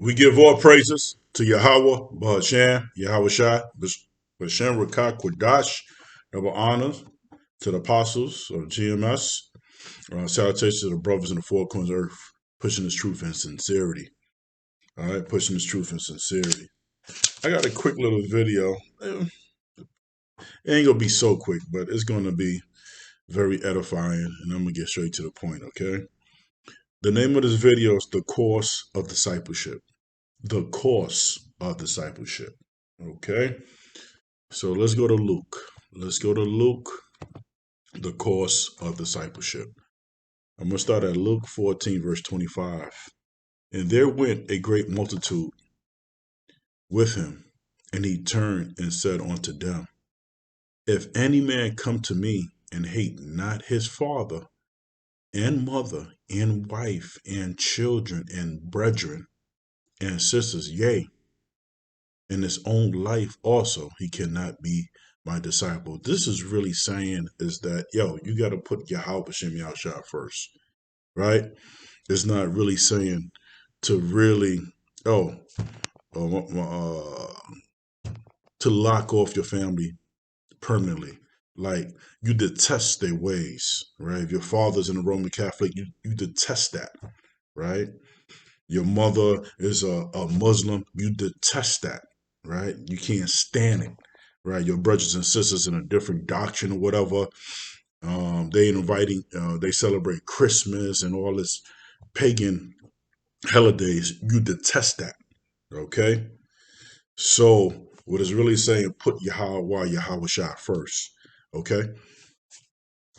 We give all praises to Yahweh, Bahashan, Yahweh Shai, Bashan Rakak Kwadash, double honors to the apostles of GMS. Salutations to the brothers in the four corners of earth, pushing this truth and sincerity. All right, pushing this truth and sincerity. I got a quick little video. It ain't gonna be so quick, but it's gonna be very edifying, and I'm gonna get straight to the point, okay? The name of this video is The Course of Discipleship. The Course of Discipleship. Okay? So let's go to Luke. Let's go to Luke, the course of discipleship. I'm going to start at Luke 14, verse 25. And there went a great multitude with him, and he turned and said unto them, If any man come to me and hate not his father and mother and wife and children and brethren and sisters, yea, in his own life also, he cannot be my disciple. This is really saying is that, you got to put Yahweh Shem Yahshua first, right? It's not really saying to really, oh, to lock off your family permanently. Like, you detest their ways, right? If your father's in a Roman Catholic, you detest that, right? Your mother is a Muslim, you detest that, right? You can't stand it, right? Your brothers and sisters in a different doctrine or whatever, they celebrate Christmas and all this pagan holidays. You detest that, okay? So what it's really saying, put Yahweh Shah first, okay?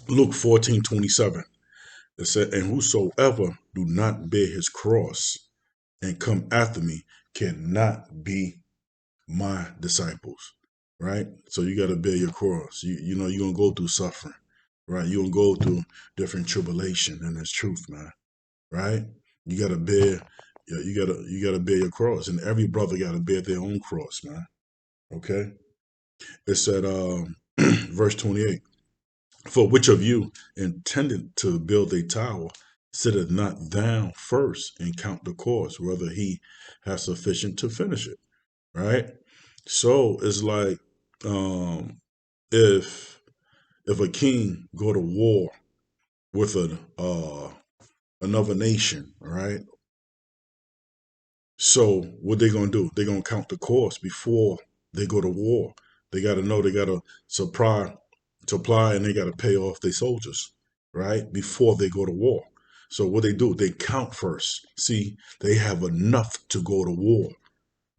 Luke 14:27. It said, and whosoever do not bear his cross and come after me cannot be my disciples, right? So you got to bear your cross. You know, you're going to go through suffering, right? You're going to go through different tribulation, and it's truth, man, right? You got to bear, you got to bear your cross, and every brother got to bear their own cross, man, okay? It said, verse 28, for which of you intended to build a tower sitteth not down first and count the cost, whether he has sufficient to finish it, right? So it's like, if a king go to war with another nation, right? So what they gonna do? They're gonna count the cost before they go to war. They gotta know they gotta supply, and they gotta pay off their soldiers, right? Before they go to war. So what they do? They count first. See, they have enough to go to war.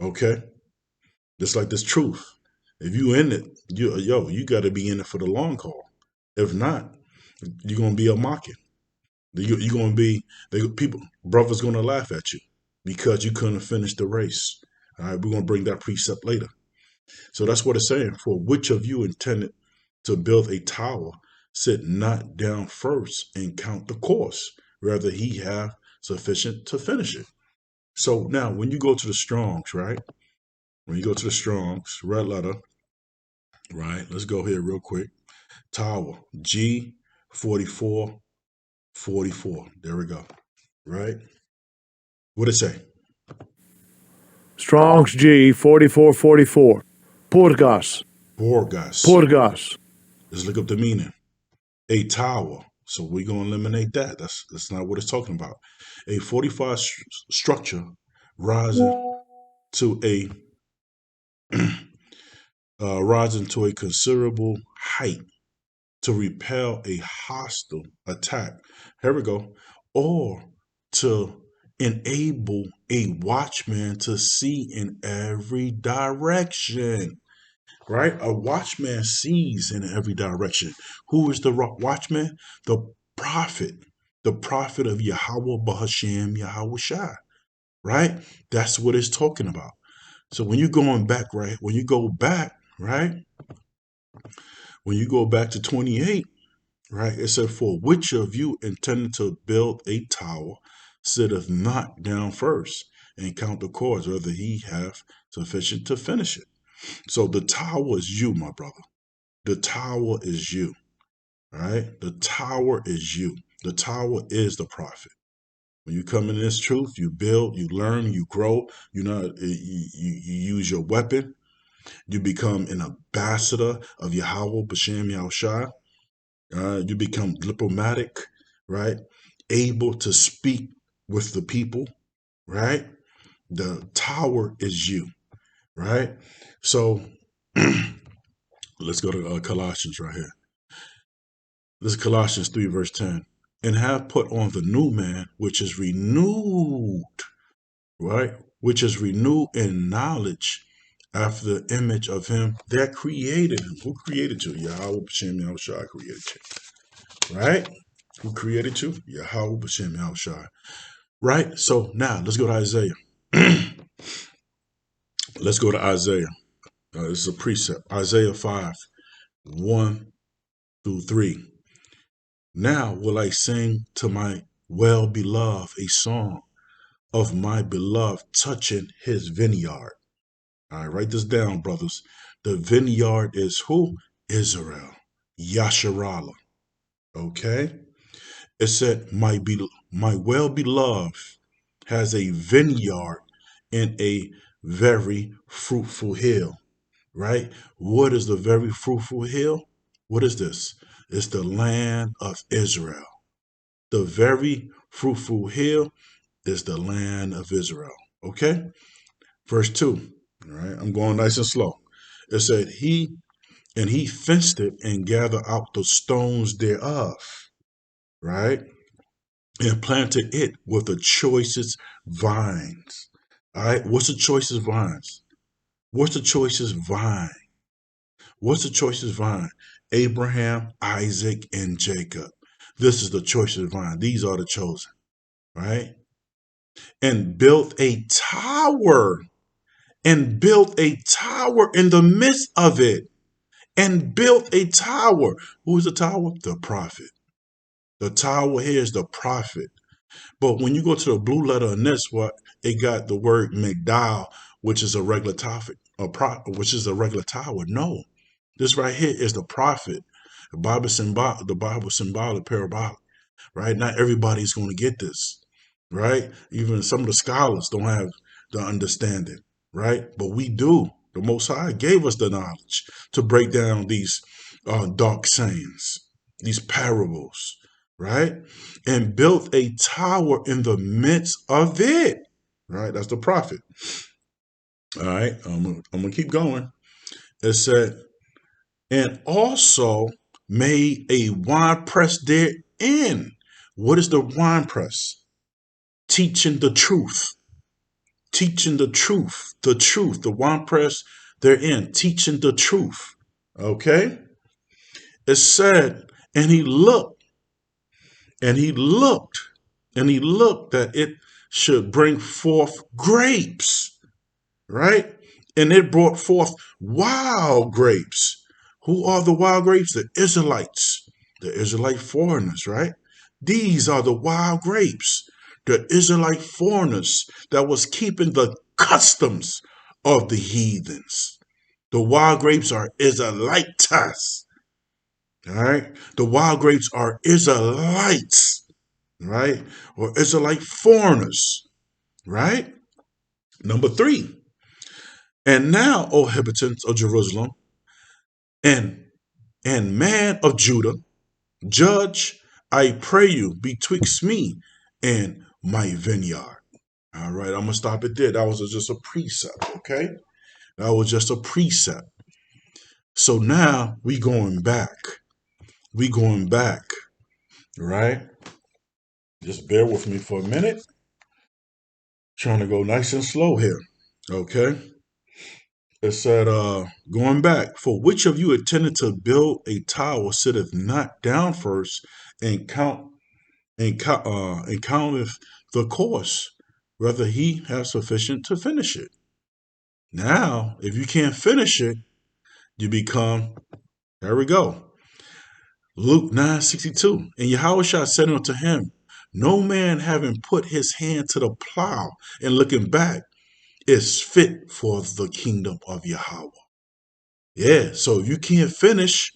Okay, just like this truth. If you in it, you got to be in it for the long haul. If not, you're gonna be a mocking. You're gonna be brothers gonna laugh at you because you couldn't finish the race. All right, we're gonna bring that precept later. So that's what it's saying. For which of you intended to build a tower, sit not down first and count the cost, rather he have sufficient to finish it. So now, when you go to the Strongs, right? When you go to the Strongs, red letter, right? Let's go here real quick. Tower, G4444. There we go. Right? What it say? Strong's G 4444. Porgas. Borgas. Porgas. Let's look up the meaning. A tower. So we're going to eliminate that. That's not what it's talking about. A fortified structure rising to a rising to a considerable height to repel a hostile attack. Here we go. Or to enable a watchman to see in every direction. Right? A watchman sees in every direction. Who is the watchman? The prophet. The prophet of Yahweh Bahashem Yahweh Shai. Right? That's what it's talking about. So when you're going back, right? When you go back, right? When you go back to 28, right? It said, for which of you intended to build a tower sitteth not down first and count the cords, whether he have sufficient to finish it. So the tower is you, my brother. The tower is you, right? The tower is you. The tower is the prophet. When you come in this truth, you build, you learn, you grow. You use your weapon. You become an ambassador of Yahweh B'Shem Yahushua. You become diplomatic, right? Able to speak with the people, right? The tower is you, right? So let's go to Colossians right here. This is Colossians 3, verse 10. And have put on the new man, which is renewed, right? Which is renewed in knowledge after the image of him that created him. Who created you? Yahweh B'Shem Yahushua created you, right? Who created you? Yahweh B'Shem Yahushua, right? So now let's go to Isaiah. Let's go to Isaiah. This is a precept. Isaiah 5, 1 through 3. Now will I sing to my well-beloved a song of my beloved touching his vineyard. All right, write this down, brothers. The vineyard is who? Israel. Yasharallah. Okay? It said, my well-beloved has a vineyard in a very fruitful hill. Right? What is the very fruitful hill? What is this? It's the land of Israel. The very fruitful hill is the land of Israel. Okay? Verse 2. All right, I'm going nice and slow. It said, he fenced it and gathered out the stones thereof, right? And planted it with the choicest vines. All right, what's the choicest vines? What's the choicest vine? What's the choicest vine? Abraham, Isaac, and Jacob. This is the choicest vine. These are the chosen, right? And built a tower, and built a tower in the midst of it, and built a tower. Who's the tower? The prophet. The tower here is the prophet. But when you go to the blue letter in this, what it got the word Migdal, which is a regular topic, which is a regular tower. No, this right here is the prophet. The Bible symbolic, parabolic, right? Not everybody's going to get this, right? Even some of the scholars don't have the understanding, right? But we do. The Most High gave us the knowledge to break down these dark sayings, these parables, right? And built a tower in the midst of it, right? That's the prophet. All right, I'm gonna keep going. It said, and also made a wine press therein. What is the wine press? Teaching the truth. Teaching the truth. The truth. The wine press therein. Teaching the truth. Okay? It said, and he looked, and he looked, and he looked that it should bring forth grapes, right? And it brought forth wild grapes. Who are the wild grapes? The Israelites, the Israelite foreigners, right? These are the wild grapes, the Israelite foreigners that was keeping the customs of the heathens. The wild grapes are Israelites, all right? The wild grapes are Israelites, right? Or Israelite foreigners, right? Number 3. And now, O inhabitants of Jerusalem, and man of Judah, judge, I pray you, betwixt me and my vineyard. All right, I'm gonna stop it there. That was just a precept, okay? That was just a precept. So now we going back. We going back, right? Just bear with me for a minute. Trying to go nice and slow here, okay? It said, going back, for which of you intended to build a tower sitteth not down first and counteth the cost, whether he have sufficient to finish it. Now, if you can't finish it, you become, there we go. Luke 9:62. And Yahushua said unto him, no man having put his hand to the plow and looking back is fit for the kingdom of Yahweh. Yeah, so if you can't finish,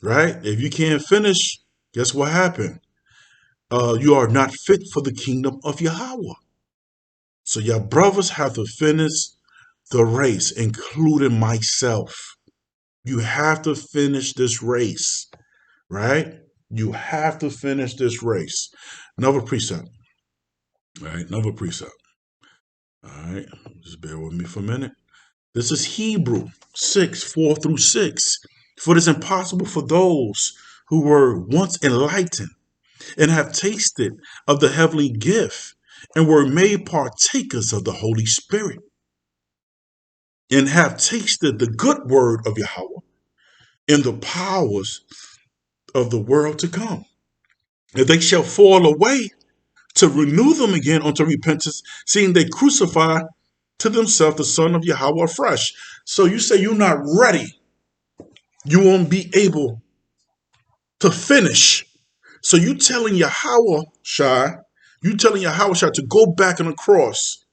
right? If you can't finish, guess what happened? you are not fit for the kingdom of Yahweh. So your brothers have to finish the race, including myself. You have to finish this race, right? You have to finish this race. Another precept, all right? Another precept, all right? Just bear with me for a minute. This is Hebrew 6:4-6. For it is impossible for those who were once enlightened and have tasted of the heavenly gift and were made partakers of the Holy Spirit and have tasted the good word of Yahweh and the powers of the world to come. If they shall fall away, to renew them again unto repentance, seeing they crucify to themselves the Son of Yahweh afresh. So you say you're not ready. You won't be able to finish. So you telling Yahweh Shai, you telling Yahweh Shai to go back on the cross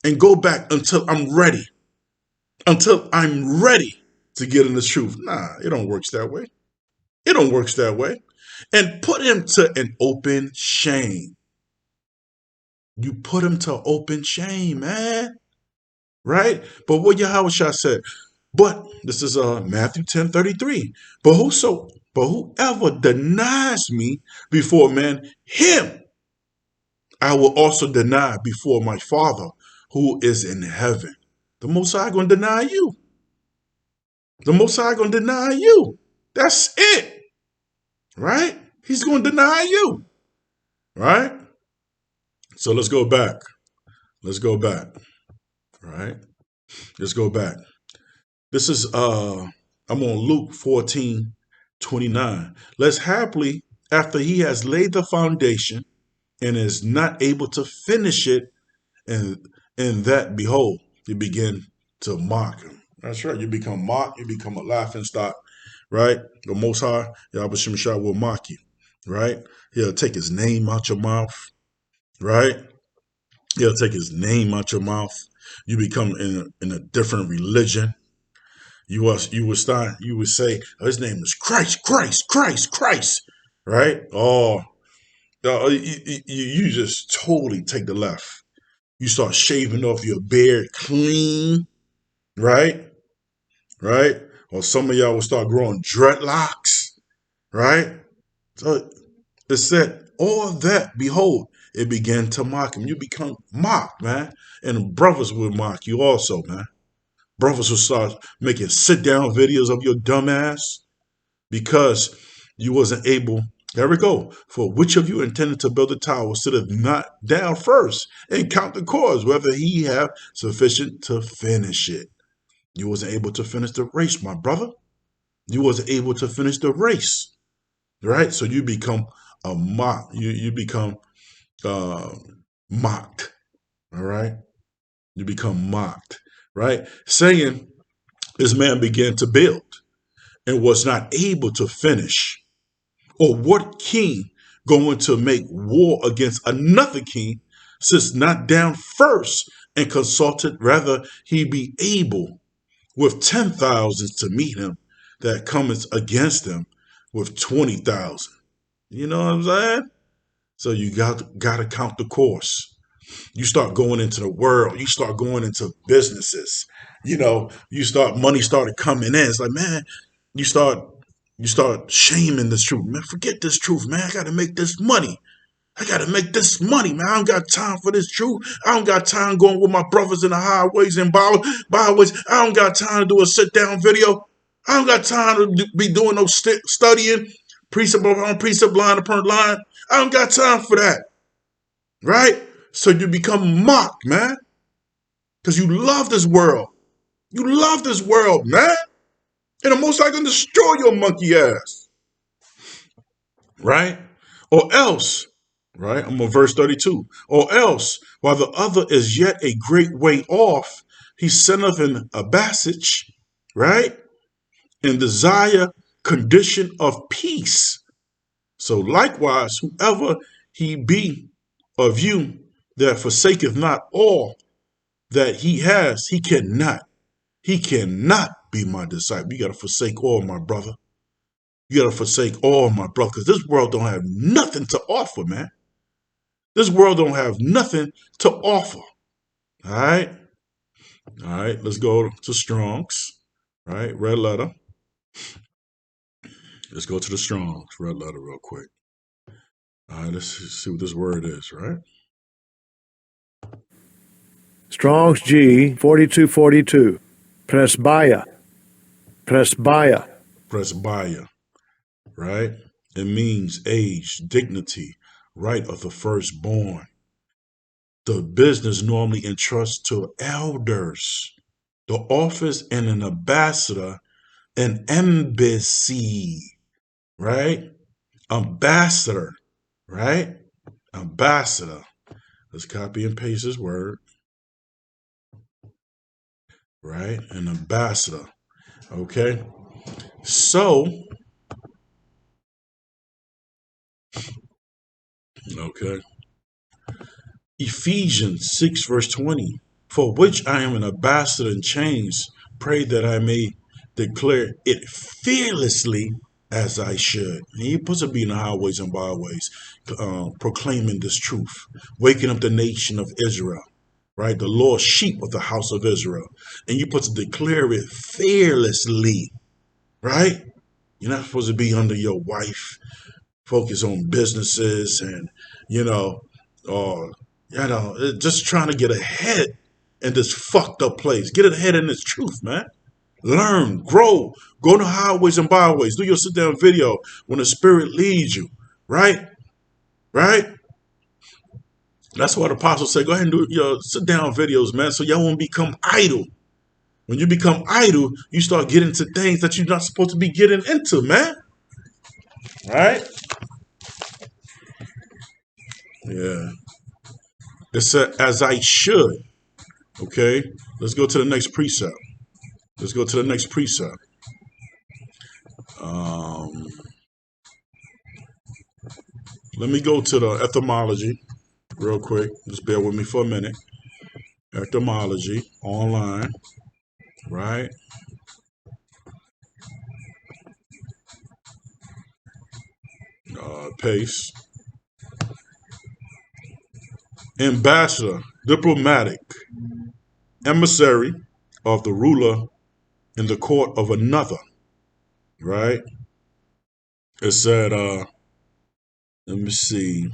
and go back until I'm ready. Until I'm ready to get in the truth. Nah, it don't work that way. It don't work that way. And put him to an open shame. You put him to open shame, man. Right? But what Yahweh Shai said, but this is Matthew 10:33. But whoever denies me before men, him I will also deny before my Father who is in heaven. The Most High gonna deny you. The Most High gonna deny you. That's it. Right? He's gonna deny you. Right? So let's go back. Let's go back. Right? Let's go back. This is I'm on Luke 14:29. Let's happily, after he has laid the foundation and is not able to finish it, and that behold, you begin to mock him. That's right. You become mocked, you become a laughing stock, right? The Most High, Yahweh Shai will mock you, right? He'll take his name out your mouth, right? He'll take his name out your mouth. You become in a different religion. You would say, oh, his name is Christ, Christ, Christ, Christ, right? Oh, you just totally take the left. You start shaving off your beard clean, right? Right? Or some of y'all will start growing dreadlocks, right? So it said, all that, behold, it began to mock him. You become mocked, man. And brothers will mock you also, man. Brothers will start making sit-down videos of your dumb ass because you wasn't able. There we go. For which of you intended to build a tower, sitteth not down first and count the cords, whether he have sufficient to finish it. You wasn't able to finish the race, my brother. You wasn't able to finish the race, right? So you become a mock. You become uh, mocked, all right? You become mocked, right? Saying this man began to build and was not able to finish. Or what king going to make war against another king sits not down first and consulted, rather he be able with 10,000 to meet him that cometh against him with 20,000. You know what I'm saying? So you got to count the course. You start going into the world. You start going into businesses. You know, money started coming in. It's like, man, you start shaming this truth. Man, forget this truth, man. I got to make this money. I got to make this money, man. I don't got time for this truth. I don't got time going with my brothers in the highways and byways. I don't got time to do a sit-down video. I don't got time to be doing no studying, precept upon precept, line upon line. I don't got time for that, right? So you become mocked, man, because you love this world. You love this world, man. And the Most High gonna destroy your monkey ass, right? Or else, right? I'm on verse 32. Or else, while the other is yet a great way off, he sendeth in a passage, right? And desire condition of peace. So likewise, whoever he be of you that forsaketh not all that he has, he cannot be my disciple. You got to forsake all, my brother. You got to forsake all, my brother, because this world don't have nothing to offer, man. This world don't have nothing to offer. All right. All right. Let's go to Strong's. All right. Red letter. Let's go to the Strong's red letter real quick. All right. Let's see what this word is. Right. Strong's G 4242. Presbyah. Presbyah. Presbyah. Right. It means age, dignity, right of the firstborn. The business normally entrusts to elders. The office and an ambassador, an embassy, right? Ambassador, right? Ambassador. Let's copy and paste this word, right? An ambassador. Okay. So, okay. Ephesians 6, verse 20. For which I am an ambassador in chains. Pray that I may declare it fearlessly as I should. And he puts to be in the highways and byways, proclaiming this truth, waking up the nation of Israel, right? The lost sheep of the house of Israel. And you put to declare it fearlessly, right? You're not supposed to be under your wife, focus on businesses and, you know, or, just trying to get ahead in this fucked up place. Get ahead in this truth, man. Learn, grow, go to highways and byways. Do your sit down video when the Spirit leads you, right? Right? That's why the apostles say, go ahead and do your sit down videos, man, so y'all won't become idle. When you become idle, you start getting into things that you're not supposed to be getting into, man. Right? Yeah. It said, as I should. Okay. Let's go to the next precept. Let's go to the next precept. Um, Let me go to the etymology real quick. Just bear with me for a minute. Etymology online, right? Paste. Ambassador, diplomatic, emissary of the ruler in the court of another, right? It said, let me see,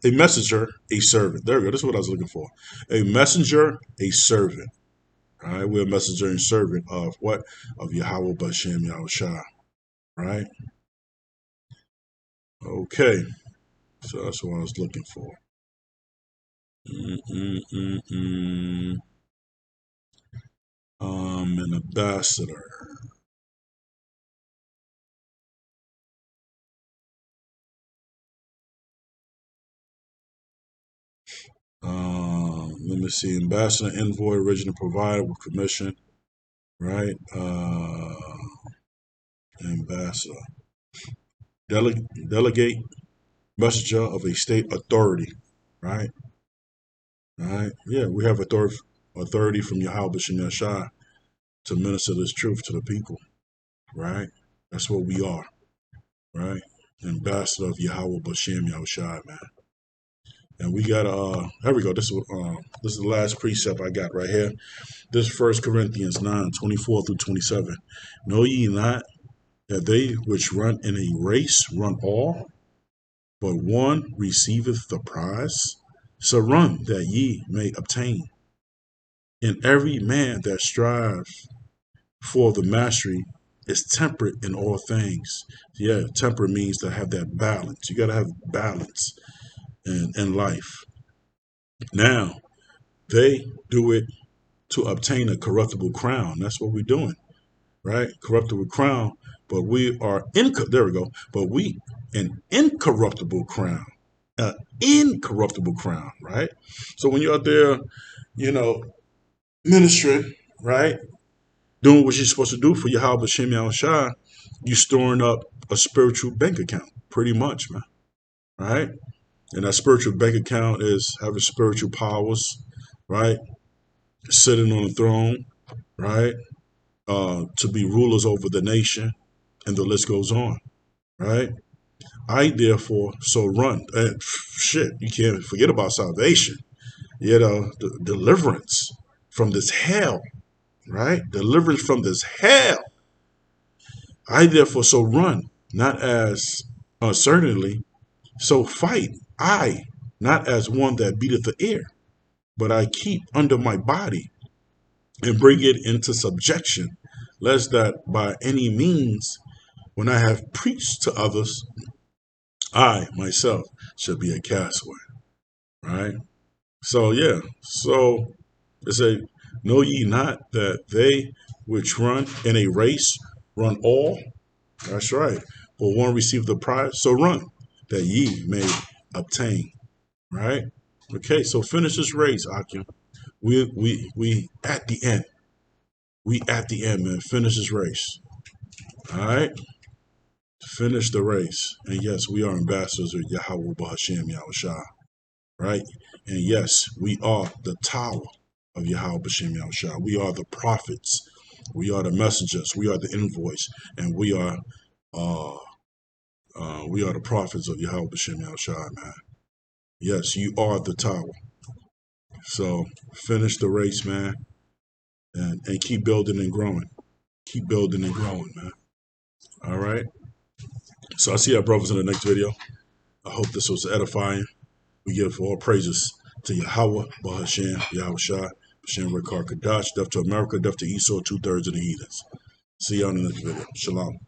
a messenger, a servant. There we go. This is what I was looking for. A messenger, a servant. All right, we're a messenger and servant of what? Of Yahweh Bashem Yahushua. Right? Okay. So that's what I was looking for. An ambassador. Let me see. Ambassador, envoy, original provider with commission. Right? Ambassador. Delegate, messenger of a state authority. Right? All right. Yeah, we have authority from Yahweh Shem Shai to minister this truth to the people. Right? That's what we are. Right? Ambassador of Yahweh Bashem Yahushua, man. And we got here we go. This is the last precept I got right here. This is 1 Corinthians 9:24 through 27. Know ye not that they which run in a race run all, but one receiveth the prize? So run that ye may obtain. And every man that strives for the mastery is temperate in all things. Yeah, temperate means to have that balance. You got to have balance in life. Now, they do it to obtain a corruptible crown. That's what we're doing, right? Corruptible crown, but we are there we go. But we an incorruptible crown, an incorruptible crown, right? So when you're out there, you know, ministering, right, doing what you're supposed to do for Yahweh Shem Yahushua, you storing up a spiritual bank account, pretty much, man, right? And that spiritual bank account is having spiritual powers, right? Sitting on the throne, right? To be rulers over the nation, and the list goes on, right? I therefore so run. And shit, you can't forget about salvation. Deliverance from this hell, right? Deliverance from this hell. I therefore so run, not as uncertainly, so fight I, not as one that beateth the air, but I keep under my body and bring it into subjection, lest that by any means, when I have preached to others, I myself should be a castaway, right? So yeah, so it say, know ye not that they which run in a race run all? That's right. But one receive the prize, so run, that ye may obtain. Right? Okay, so finish this race, Akim. We at the end. We at the end, man. Finish this race. All right? Finish the race. And yes, we are ambassadors of Yahweh Bahashem Yahushua. Right? And yes, we are the tower of Yahweh Bahashem Yahushua. We are the prophets. We are the messengers. We are the invoice. And we are the prophets of Yahweh Bahashem Yahushua, man. Yes, you are the tower. So finish the race, man. And keep building and growing. Keep building and growing, man. All right. So I see our brothers in the next video. I hope this was edifying. We give all praises to Yahweh, Bahashem, Yahweh Shah, Bashem Rekar Kadash, death to America, death to Esau, 2/3 of the heathens. See y'all in the next video. Shalom.